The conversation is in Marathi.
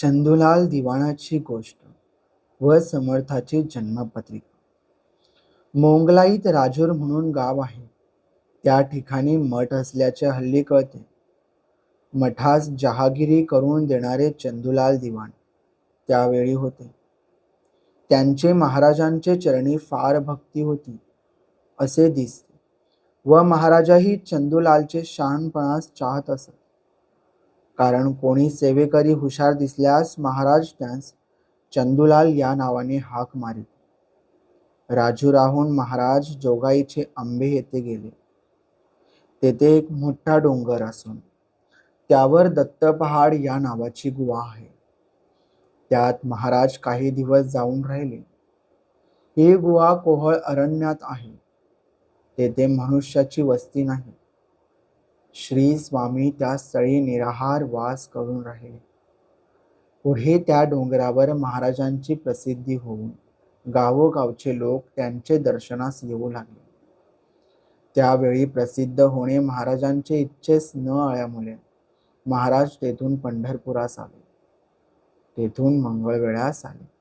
चंदूलाल दिवाणाची गोष्ट व समर्थाची जन्मपत्रिका. मोंगलाईत राजूर म्हणून गाव आहे. त्या ठिकाणी मठ असल्याचे हल्ली कळते. मठास जहागिरी करून देणारे चंदूलाल दिवाण त्यावेळी होते. त्यांचे महाराजांचे चरणी फार भक्ती होती असे दिसते व महाराजही चंदूलालचे शहाणपणास चाहत असत. कारण कोणी सेवेकरी हुशार दिसल्यास महाराज त्यास चंदूलाल या नावाने हाक मारीत. राजूराहून महाराज जोगाईचे आंबे येथे गेले. तेथे एक मोठा डोंगर असून त्यावर दत्तपहाड या नावाची गुहा आहे. त्यात महाराज काही दिवस जाऊन राहिले. ही गुहा कोहळ अरण्यात आहे. तेथे मनुष्याची वस्ती नाही. श्री स्वामी त्या स्थळी निराहार वास करून राहिले. पुढे त्या डोंगरावर महाराजांची प्रसिद्धी होऊन गावोगावचे लोक त्यांचे दर्शनास येऊ लागले. त्यावेळी प्रसिद्ध होणे महाराजांचे इच्छेस न आल्यामुळे महाराज तेथून पंढरपुरास आले. तेथून मंगळवेढ्यास आले.